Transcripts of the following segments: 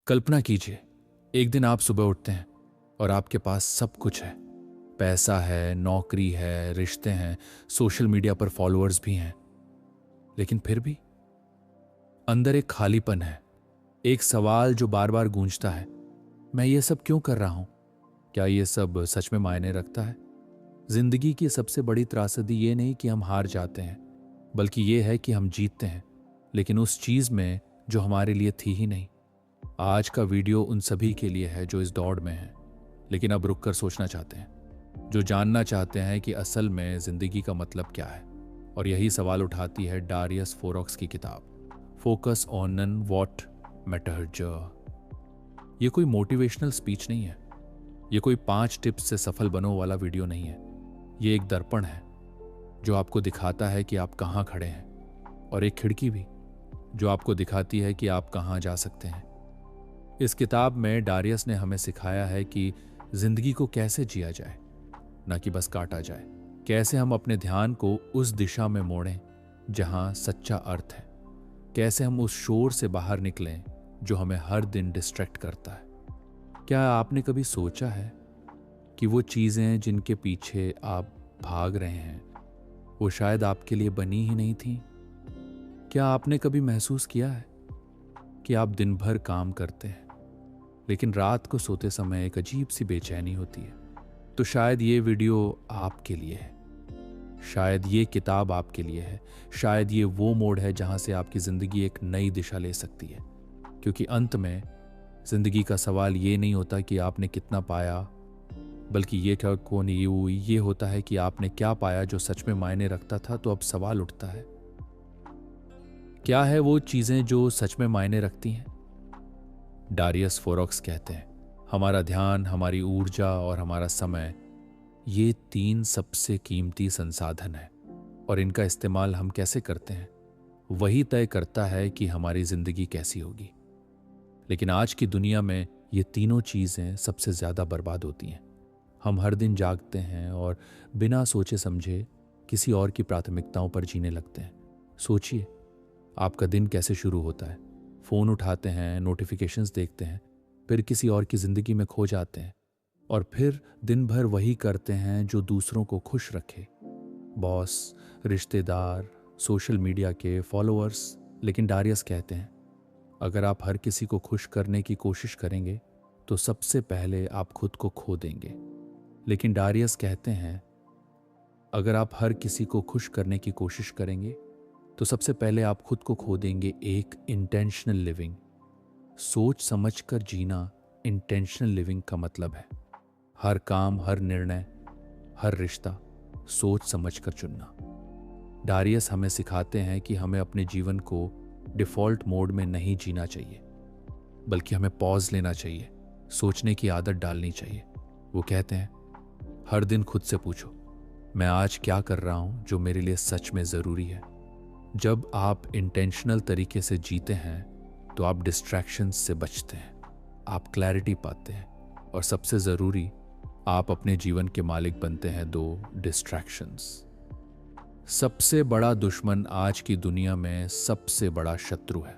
कल्पना कीजिए, एक दिन आप सुबह उठते हैं और आपके पास सब कुछ है। पैसा है, नौकरी है, रिश्ते हैं, सोशल मीडिया पर फॉलोअर्स भी हैं। लेकिन फिर भी अंदर एक खालीपन है, एक सवाल जो बार बार गूंजता है, मैं ये सब क्यों कर रहा हूं? क्या ये सब सच में मायने रखता है? जिंदगी की सबसे बड़ी त्रासदी ये नहीं कि हम हार जाते हैं, बल्कि ये है कि हम जीतते हैं, लेकिन उस चीज में जो हमारे लिए थी ही नहीं। आज का वीडियो उन सभी के लिए है जो इस दौड़ में हैं, लेकिन अब रुक कर सोचना चाहते हैं, जो जानना चाहते हैं कि असल में जिंदगी का मतलब क्या है। और यही सवाल उठाती है डारियस फोरॉक्स की किताब focus on none what matters. ये कोई मोटिवेशनल स्पीच नहीं है, ये कोई 5 टिप्स से सफल बनो वाला वीडियो नहीं है। ये एक दर्पण है जो आपको दिखाता है कि आप कहाँ खड़े हैं, और एक खिड़की भी जो आपको दिखाती है कि आप कहाँ जा सकते हैं। इस किताब में डारियस ने हमें सिखाया है कि जिंदगी को कैसे जिया जाए, न कि बस काटा जाए। कैसे हम अपने ध्यान को उस दिशा में मोड़ें जहां सच्चा अर्थ है। कैसे हम उस शोर से बाहर निकलें जो हमें हर दिन डिस्ट्रैक्ट करता है। क्या आपने कभी सोचा है कि वो चीजें जिनके पीछे आप भाग रहे हैं वो शायद आपके लिए बनी ही नहीं थी? क्या आपने कभी महसूस किया है कि आप दिन भर काम करते हैं, लेकिन रात को सोते समय एक अजीब सी बेचैनी होती है? तो शायद ये वीडियो आपके लिए है, शायद ये किताब आपके लिए है, शायद ये वो मोड़ है जहां से आपकी जिंदगी एक नई दिशा ले सकती है। क्योंकि अंत में जिंदगी का सवाल ये नहीं होता कि आपने कितना पाया, बल्कि ये होता है कि आपने क्या पाया जो सच में मायने रखता था। तो अब सवाल उठता है, क्या है वो चीजें जो सच में मायने रखती हैं? डारियस फोरॉक्स कहते हैं, हमारा ध्यान, हमारी ऊर्जा और हमारा समय, ये 3 सबसे कीमती संसाधन हैं, और इनका इस्तेमाल हम कैसे करते हैं वही तय करता है कि हमारी जिंदगी कैसी होगी। लेकिन आज की दुनिया में ये तीनों चीजें सबसे ज्यादा बर्बाद होती हैं। हम हर दिन जागते हैं और बिना सोचे समझे किसी और की प्राथमिकताओं पर जीने लगते हैं। सोचिए, आपका दिन कैसे शुरू होता है। फोन उठाते हैं, नोटिफिकेशंस देखते हैं, फिर किसी और की जिंदगी में खो जाते हैं, और फिर दिन भर वही करते हैं जो दूसरों को खुश रखे। बॉस, रिश्तेदार, सोशल मीडिया के फॉलोअर्स। लेकिन डारियस कहते हैं, अगर आप हर किसी को खुश करने की कोशिश करेंगे तो सबसे पहले आप खुद को खो देंगे। लेकिन डारियस कहते हैं, अगर आप हर किसी को खुश करने की कोशिश करेंगे तो सबसे पहले आप खुद को खो देंगे। एक इंटेंशनल लिविंग, सोच समझकर जीना, इंटेंशनल लिविंग का मतलब है हर काम, हर निर्णय, हर रिश्ता सोच समझकर चुनना। डारियस हमें सिखाते हैं कि हमें अपने जीवन को डिफॉल्ट मोड में नहीं जीना चाहिए, बल्कि हमें पॉज लेना चाहिए, सोचने की आदत डालनी चाहिए। वो कहते हैं, हर दिन खुद से पूछो, मैं आज क्या कर रहा हूं जो मेरे लिए सच में जरूरी है। जब आप इंटेंशनल तरीके से जीते हैं तो आप डिस्ट्रैक्शंस से बचते हैं, आप क्लैरिटी पाते हैं, और सबसे जरूरी, आप अपने जीवन के मालिक बनते हैं। 2 डिस्ट्रैक्शंस। सबसे बड़ा दुश्मन आज की दुनिया में सबसे बड़ा शत्रु है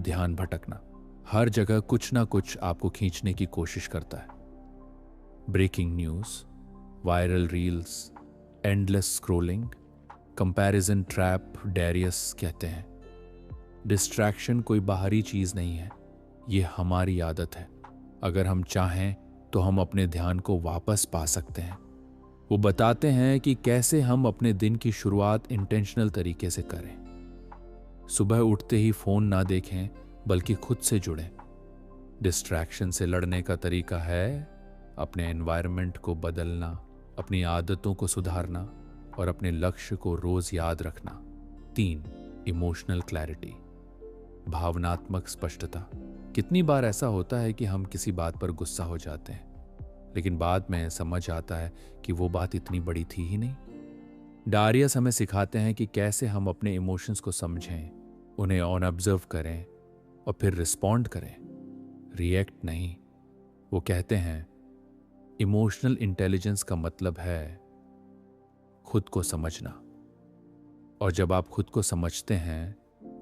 ध्यान भटकना। हर जगह कुछ ना कुछ आपको खींचने की कोशिश करता है। Breaking news, viral reels, endless scrolling, comparison trap. Darius कहते हैं, डिस्ट्रैक्शन कोई बाहरी चीज नहीं है, ये हमारी आदत है। अगर हम चाहें तो हम अपने ध्यान को वापस पा सकते हैं। वो बताते हैं कि कैसे हम अपने दिन की शुरुआत इंटेंशनल तरीके से करें। सुबह उठते ही फोन ना देखें, बल्कि खुद से जुड़ें। डिस्ट्रैक्शन से लड़ने का तरीका है अपने एनवायरनमेंट को बदलना, अपनी आदतों को सुधारना, और अपने लक्ष्य को रोज याद रखना। 3 इमोशनल क्लैरिटी, भावनात्मक स्पष्टता। कितनी बार ऐसा होता है कि हम किसी बात पर गुस्सा हो जाते हैं, लेकिन बाद में समझ आता है कि वो बात इतनी बड़ी थी ही नहीं। डारियस हमें सिखाते हैं कि कैसे हम अपने इमोशंस को समझें, उन्हें ऑन ऑब्जर्व करें, और फिर रिस्पॉन्ड करें, रिएक्ट नहीं। वो कहते हैं, इमोशनल इंटेलिजेंस का मतलब है खुद को समझना, और जब आप खुद को समझते हैं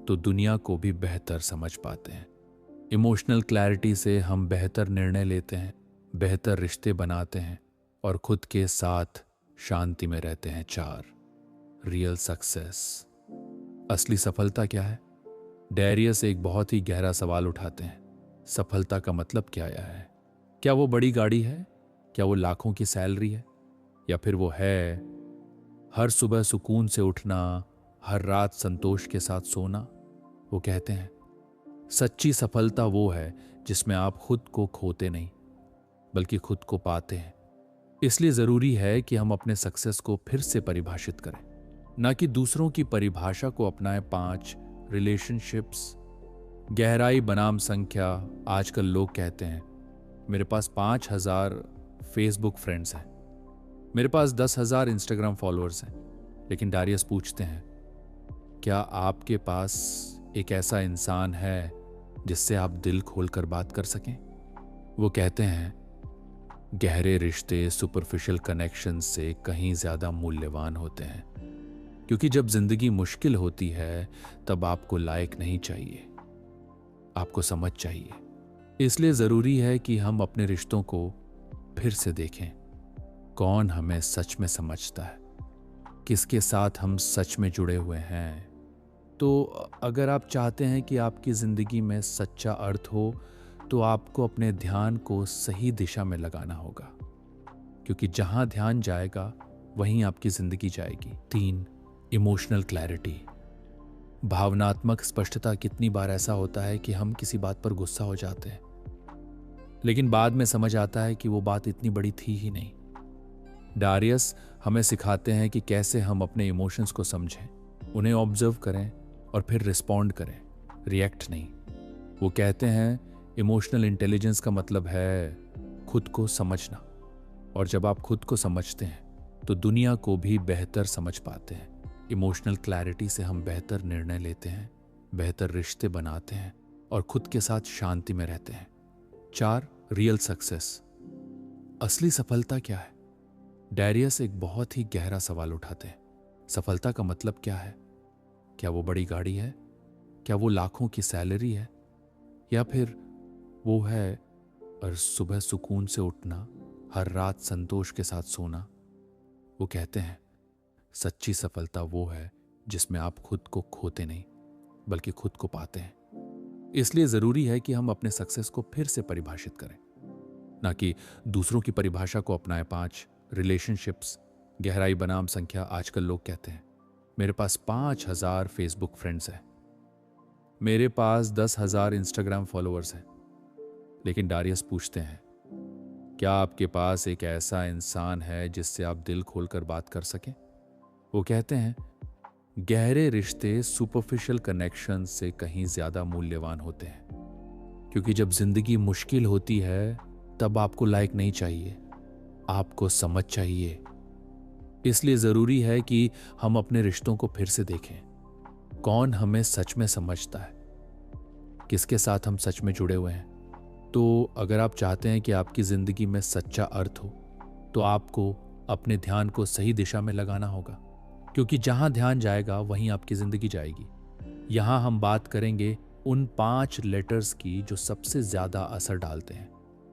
तो दुनिया को भी बेहतर समझ पाते हैं। इमोशनल क्लैरिटी से हम बेहतर निर्णय लेते हैं, बेहतर रिश्ते बनाते हैं और खुद के साथ शांति में रहते हैं। 4, रियल सक्सेस। असली सफलता क्या है? डैरियस एक बहुत ही गहरा सवाल उठाते हैं। सफलता का मतलब क्या है? क्या वो बड़ी गाड़ी है? क्या वो लाखों की सैलरी है? या फिर वो है हर सुबह सुकून से उठना, हर रात संतोष के साथ सोना? वो कहते हैं सच्ची सफलता वो है जिसमें आप खुद को खोते नहीं, बल्कि खुद को पाते हैं। इसलिए जरूरी है कि हम अपने सक्सेस को फिर से परिभाषित करें, ना कि दूसरों की परिभाषा को अपनाएं। 5, रिलेशनशिप्स। गहराई बनाम संख्या। आजकल लोग कहते हैं मेरे पास 5,000 फेसबुक फ्रेंड्स हैं, मेरे पास 10,000 इंस्टाग्राम फॉलोअर्स हैं। लेकिन डारियस पूछते हैं क्या आपके पास एक ऐसा इंसान है जिससे आप दिल खोलकर बात कर सकें? वो कहते हैं गहरे रिश्ते सुपरफिशियल कनेक्शन से कहीं ज्यादा मूल्यवान होते हैं, क्योंकि जब जिंदगी मुश्किल होती है तब आपको लायक नहीं चाहिए, आपको समझ चाहिए। इसलिए जरूरी है कि हम अपने रिश्तों को फिर से देखें। कौन हमें सच में समझता है, किसके साथ हम सच में जुड़े हुए हैं। तो अगर आप चाहते हैं कि आपकी जिंदगी में सच्चा अर्थ हो, तो आपको अपने ध्यान को सही दिशा में लगाना होगा, क्योंकि जहां ध्यान जाएगा वहीं आपकी जिंदगी जाएगी। 3, इमोशनल क्लैरिटी। भावनात्मक स्पष्टता। कितनी बार ऐसा होता है कि हम किसी बात पर गुस्सा हो जाते हैं, लेकिन बाद में समझ आता है कि वो बात इतनी बड़ी थी ही नहीं। डारियस हमें सिखाते हैं कि कैसे हम अपने इमोशंस को समझें, उन्हें ऑब्जर्व करें और फिर रिस्पॉन्ड करें, रिएक्ट नहीं। वो कहते हैं इमोशनल इंटेलिजेंस का मतलब है खुद को समझना, और जब आप खुद को समझते हैं तो दुनिया को भी बेहतर समझ पाते हैं। इमोशनल क्लैरिटी से हम बेहतर निर्णय लेते हैं, बेहतर रिश्ते बनाते हैं और खुद के साथ शांति में रहते हैं। 4, रियल सक्सेस। असली सफलता क्या है? डारियस एक बहुत ही गहरा सवाल उठाते हैं। सफलता का मतलब क्या है? क्या वो बड़ी गाड़ी है? क्या वो लाखों की सैलरी है? या फिर वो है और सुबह सुकून से उठना, हर रात संतोष के साथ सोना? वो कहते हैं सच्ची सफलता वो है जिसमें आप खुद को खोते नहीं, बल्कि खुद को पाते हैं। इसलिए जरूरी है कि हम अपने सक्सेस को फिर से परिभाषित करें, ना कि दूसरों की परिभाषा को अपनाएं। 5, रिलेशनशिप्स। गहराई बनाम संख्या। आजकल लोग कहते हैं मेरे पास 5,000 फेसबुक फ्रेंड्स हैं, मेरे पास 10,000 इंस्टाग्राम फॉलोअर्स हैं। लेकिन डारियस पूछते हैं क्या आपके पास एक ऐसा इंसान है जिससे आप दिल खोलकर बात कर सकें? वो कहते हैं गहरे रिश्ते सुपरफिशियल कनेक्शन से कहीं ज्यादा मूल्यवान होते हैं, क्योंकि जब जिंदगी मुश्किल होती है तब आपको लायक नहीं चाहिए, आपको समझ चाहिए। इसलिए जरूरी है कि हम अपने रिश्तों को फिर से देखें। कौन हमें सच में समझता है, किसके साथ हम सच में जुड़े हुए हैं। तो अगर आप चाहते हैं कि आपकी जिंदगी में सच्चा अर्थ हो, तो आपको अपने ध्यान को सही दिशा में लगाना होगा, क्योंकि जहां ध्यान जाएगा वहीं आपकी जिंदगी जाएगी। यहां हम बात करेंगे उन 5 लेटर्स की जो सबसे ज्यादा असर डालते हैं।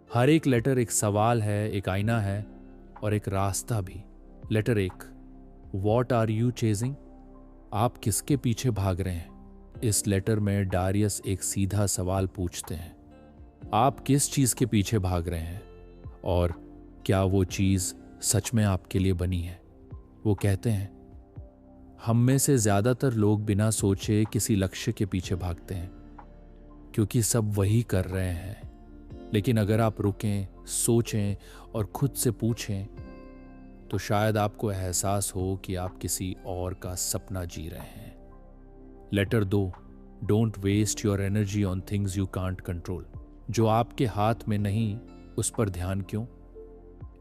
हर एक लेटर एक सवाल है, एक आईना है और एक रास्ता भी। Letter 1, what are you chasing? आप किसके पीछे भाग रहे हैं? इस लेटर में डारियस एक सीधा सवाल पूछते हैं, आप किस चीज के पीछे भाग रहे हैं और क्या वो चीज सच में आपके लिए बनी है? वो कहते हैं हम में से ज्यादातर लोग बिना सोचे किसी लक्ष्य के पीछे भागते हैं, क्योंकि सब वही कर रहे हैं। लेकिन अगर आप रुकें, सोचें और खुद से पूछें, तो शायद आपको एहसास हो कि आप किसी और का सपना जी रहे हैं। Letter 2, don't waste your energy on things you can't control. जो आपके हाथ में नहीं, उस पर ध्यान क्यों?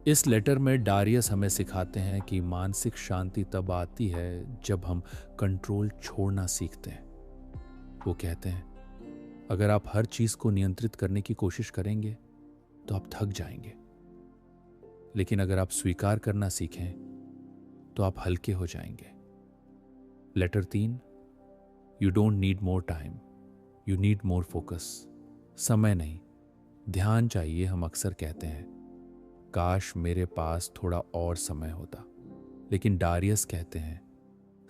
इस लेटर में डारियस हमें सिखाते हैं कि मानसिक शांति तब आती है जब हम कंट्रोल छोड़ना सीखते हैं। वो कहते हैं अगर आप हर चीज को नियंत्रित करने की कोशिश करेंगे तो आप थक जाएंगे, लेकिन अगर आप स्वीकार करना सीखें तो आप हल्के हो जाएंगे। Letter 3, you don't need more time, you need more focus. समय नहीं, ध्यान चाहिए। हम अक्सर कहते हैं काश मेरे पास थोड़ा और समय होता, लेकिन डारियस कहते हैं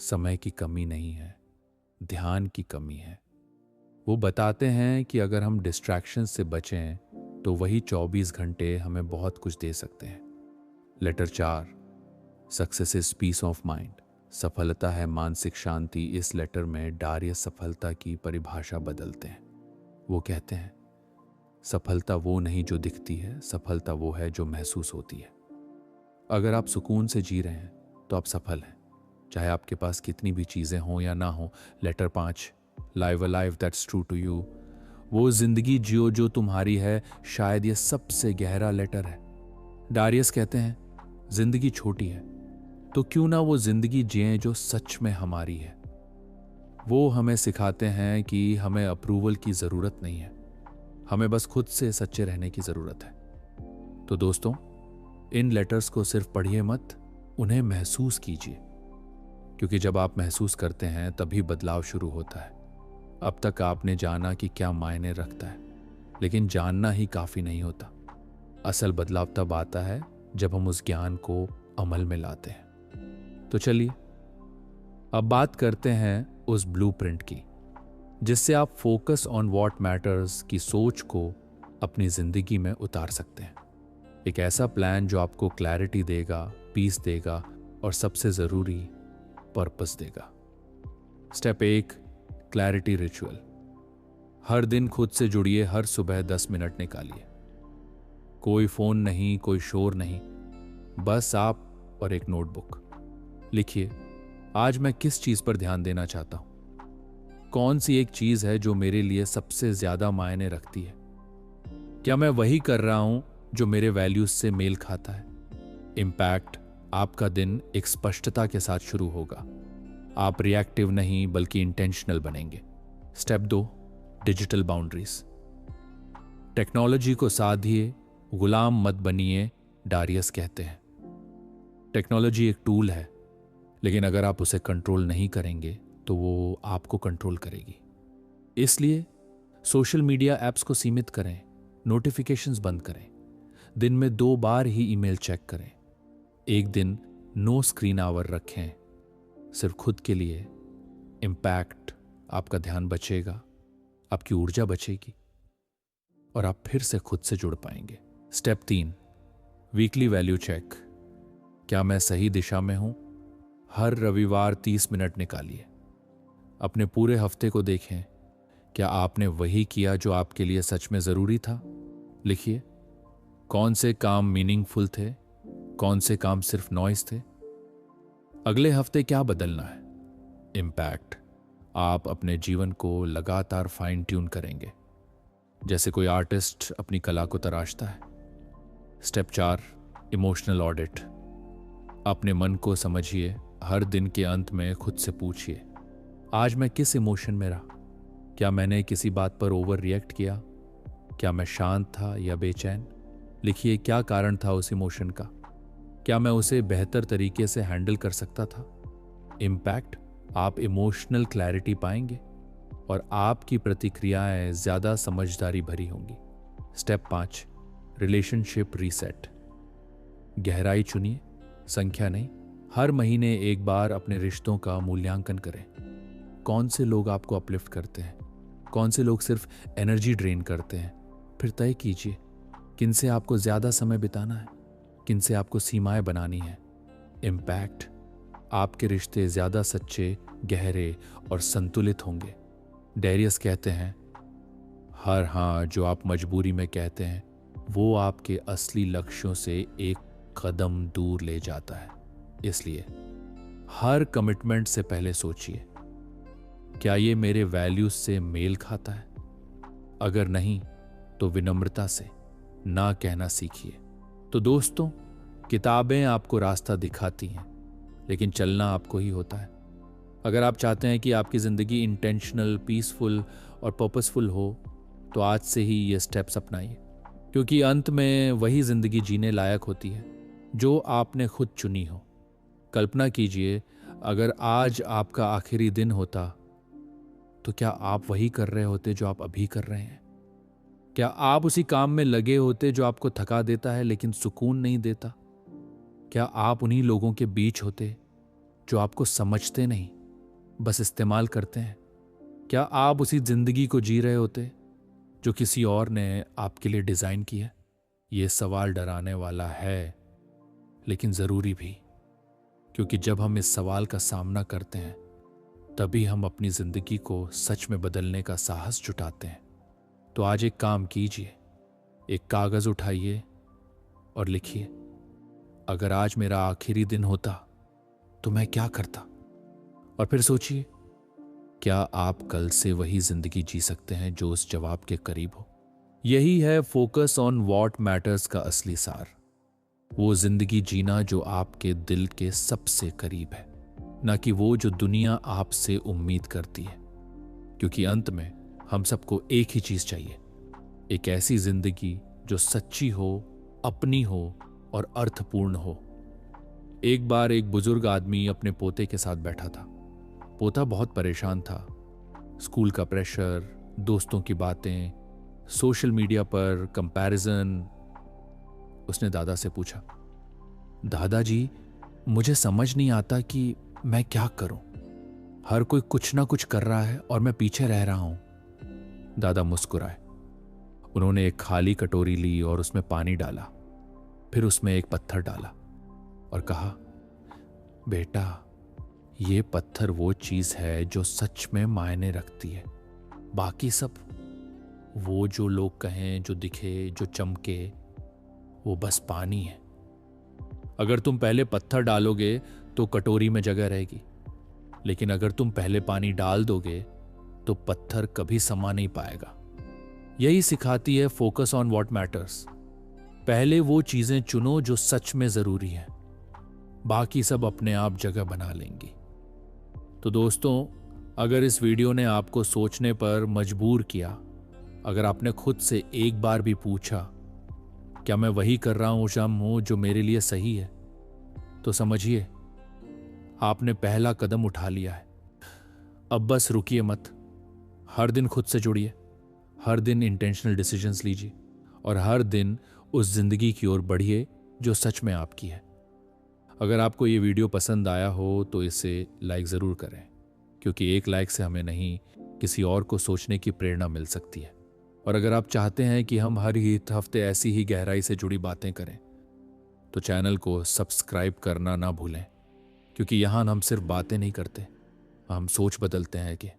समय की कमी नहीं है, ध्यान की कमी है। वो बताते हैं कि अगर हम डिस्ट्रैक्शन से बचें तो वही 24 घंटे हमें बहुत कुछ दे सकते हैं। Letter 4, success is peace of mind. सफलता है मानसिक शांति। इस लेटर में डारियस सफलता की परिभाषा बदलते हैं। वो कहते हैं सफलता वो नहीं जो दिखती है, सफलता वो है जो महसूस होती है। अगर आप सुकून से जी रहे हैं तो आप सफल हैं, चाहे आपके पास कितनी भी चीज़ें हों या ना हो। Letter 5, live a life that's true to you. वो जिंदगी जियो जो तुम्हारी है। शायद ये सबसे गहरा लेटर है। डारियस कहते हैं जिंदगी छोटी है, तो क्यों ना वो जिंदगी जिएं जो सच में हमारी है। वो हमें सिखाते हैं कि हमें अप्रूवल की ज़रूरत नहीं है, हमें बस खुद से सच्चे रहने की ज़रूरत है। तो दोस्तों, इन लेटर्स को सिर्फ पढ़िए मत, उन्हें महसूस कीजिए, क्योंकि जब आप महसूस करते हैं तभी बदलाव शुरू होता है। अब तक आपने जाना कि क्या मायने रखता है, लेकिन जानना ही काफ़ी नहीं होता। असल बदलाव तब आता है जब हम उस ज्ञान को अमल में लाते हैं। तो चलिए अब बात करते हैं उस ब्लूप्रिंट की, जिससे आप फोकस ऑन व्हाट मैटर्स की सोच को अपनी जिंदगी में उतार सकते हैं। एक ऐसा प्लान जो आपको क्लैरिटी देगा, पीस देगा और सबसे ज़रूरी पर्पस देगा। Step 1, clarity ritual. हर दिन खुद से जुड़िए, हर सुबह 10 मिनट निकालिए। कोई फ़ोन नहीं, कोई शोर नहीं, बस आप और एक नोटबुक। लिखिए आज मैं किस चीज़ पर ध्यान देना चाहता हूँ, कौन सी एक चीज़ है जो मेरे लिए सबसे ज़्यादा मायने रखती है, क्या मैं वही कर रहा हूँ जो मेरे वैल्यूज से मेल खाता है। इम्पैक्ट, आपका दिन एक स्पष्टता के साथ शुरू होगा। आप रिएक्टिव नहीं बल्कि इंटेंशनल बनेंगे। Step 2, digital boundaries. टेक्नोलॉजी को साधिए, गुलाम मत बनिए। डारियस कहते हैं टेक्नोलॉजी एक टूल है, लेकिन अगर आप उसे कंट्रोल नहीं करेंगे तो वो आपको कंट्रोल करेगी। इसलिए सोशल मीडिया ऐप्स को सीमित करें, नोटिफिकेशंस बंद करें, दिन में 2 बार ही ईमेल चेक करें, एक दिन नो स्क्रीन आवर रखें, सिर्फ खुद के लिए। इम्पैक्ट, आपका ध्यान बचेगा, आपकी ऊर्जा बचेगी और आप फिर से खुद से जुड़ पाएंगे। Step 3, weekly value check. क्या मैं सही दिशा में हूं? हर रविवार 30 मिनट निकालिए, अपने पूरे हफ्ते को देखें, क्या आपने वही किया जो आपके लिए सच में जरूरी था। लिखिए कौन से काम मीनिंगफुल थे, कौन से काम सिर्फ नॉइज थे। अगले हफ्ते क्या बदलना है। इम्पैक्ट, आप अपने जीवन को लगातार फाइन ट्यून करेंगे, जैसे कोई आर्टिस्ट अपनी कला को तराशता है। Step 4, emotional audit. अपने मन को समझिए, हर दिन के अंत में खुद से पूछिए आज मैं किस इमोशन में रहा। क्या मैंने किसी बात पर ओवर रिएक्ट किया? क्या मैं शांत था या बेचैन? लिखिए क्या कारण था उस इमोशन का, क्या मैं उसे बेहतर तरीके से हैंडल कर सकता था। इम्पैक्ट, आप इमोशनल क्लैरिटी पाएंगे और आपकी प्रतिक्रियाएं ज्यादा समझदारी भरी होंगी। Step 5, relationship reset. गहराई चुनिए, संख्या नहीं। हर महीने एक बार अपने रिश्तों का मूल्यांकन करें। कौन से लोग आपको अपलिफ्ट करते हैं, कौन से लोग सिर्फ एनर्जी ड्रेन करते हैं। फिर तय कीजिए किन से आपको ज्यादा समय बिताना है, किन से आपको सीमाएं बनानी है। इम्पैक्ट, आपके रिश्ते ज्यादा सच्चे, गहरे और संतुलित होंगे। डारियस कहते हैं हर हाँ जो आप मजबूरी में कहते हैं वो आपके असली लक्ष्यों से एक कदम दूर ले जाता है। इसलिए हर कमिटमेंट से पहले सोचिए क्या ये मेरे वैल्यूज से मेल खाता है। अगर नहीं तो विनम्रता से ना कहना सीखिए। तो दोस्तों, किताबें आपको रास्ता दिखाती हैं, लेकिन चलना आपको ही होता है। अगर आप चाहते हैं कि आपकी ज़िंदगी इंटेंशनल, पीसफुल और पर्पसफुल हो, तो आज से ही ये स्टेप्स अपनाइए, क्योंकि अंत में वही ज़िंदगी जीने लायक होती है जो आपने खुद चुनी हो। कल्पना कीजिए अगर आज आपका आखिरी दिन होता, तो क्या आप वही कर रहे होते जो आप अभी कर रहे हैं? क्या आप उसी काम में लगे होते जो आपको थका देता है लेकिन सुकून नहीं देता? क्या आप उन्हीं लोगों के बीच होते जो आपको समझते नहीं, बस इस्तेमाल करते हैं? क्या आप उसी जिंदगी को जी रहे होते जो किसी और ने आपके लिए डिजाइन की है? ये सवाल डराने वाला है, लेकिन जरूरी भी, क्योंकि जब हम इस सवाल का सामना करते हैं तभी हम अपनी जिंदगी को सच में बदलने का साहस जुटाते हैं। तो आज एक काम कीजिए, एक कागज उठाइए और लिखिए, अगर आज मेरा आखिरी दिन होता तो मैं क्या करता? और फिर सोचिए, क्या आप कल से वही जिंदगी जी सकते हैं जो उस जवाब के करीब हो? यही है फोकस ऑन व्हाट मैटर्स का असली सार। वो जिंदगी जीना जो आपके दिल के सबसे करीब है, ना कि वो जो दुनिया आपसे उम्मीद करती है। क्योंकि अंत में हम सबको एक ही चीज चाहिए, एक ऐसी जिंदगी जो सच्ची हो, अपनी हो और अर्थपूर्ण हो। एक बार एक बुजुर्ग आदमी अपने पोते के साथ बैठा था। पोता बहुत परेशान था। स्कूल का प्रेशर, दोस्तों की बातें, सोशल मीडिया पर कंपैरिजन। उसने दादा से पूछा, दादाजी, मुझे समझ नहीं आता कि मैं क्या करूं। हर कोई कुछ ना कुछ कर रहा है और मैं पीछे रह रहा हूं। दादा मुस्कुराए। उन्होंने एक खाली कटोरी ली और उसमें पानी डाला, फिर उसमें एक पत्थर डाला और कहा, बेटा, ये पत्थर वो चीज है जो सच में मायने रखती है। बाकी सब, वो जो लोग कहें, जो दिखे, जो चमके, वो बस पानी है। अगर तुम पहले पत्थर डालोगे तो कटोरी में जगह रहेगी, लेकिन अगर तुम पहले पानी डाल दोगे तो पत्थर कभी समा नहीं पाएगा। यही सिखाती है फोकस ऑन व्हाट मैटर्स। पहले वो चीजें चुनो जो सच में जरूरी है, बाकी सब अपने आप जगह बना लेंगी। तो दोस्तों, अगर इस वीडियो ने आपको सोचने पर मजबूर किया, अगर आपने खुद से एक बार भी पूछा, क्या मैं वही कर रहा हूं जो मेरे लिए सही है, तो समझिए आपने पहला कदम उठा लिया है। अब बस रुकिए मत। हर दिन खुद से जुड़िए, हर दिन इंटेंशनल डिसीजंस लीजिए और हर दिन उस जिंदगी की ओर बढ़िए जो सच में आपकी है। अगर आपको ये वीडियो पसंद आया हो तो इसे लाइक ज़रूर करें, क्योंकि एक लाइक से हमें नहीं, किसी और को सोचने की प्रेरणा मिल सकती है। और अगर आप चाहते हैं कि हम हर ही हफ्ते ऐसी ही गहराई से जुड़ी बातें करें, तो चैनल को सब्सक्राइब करना ना भूलें, क्योंकि यहाँ हम सिर्फ बातें नहीं करते, हम सोच बदलते हैं कि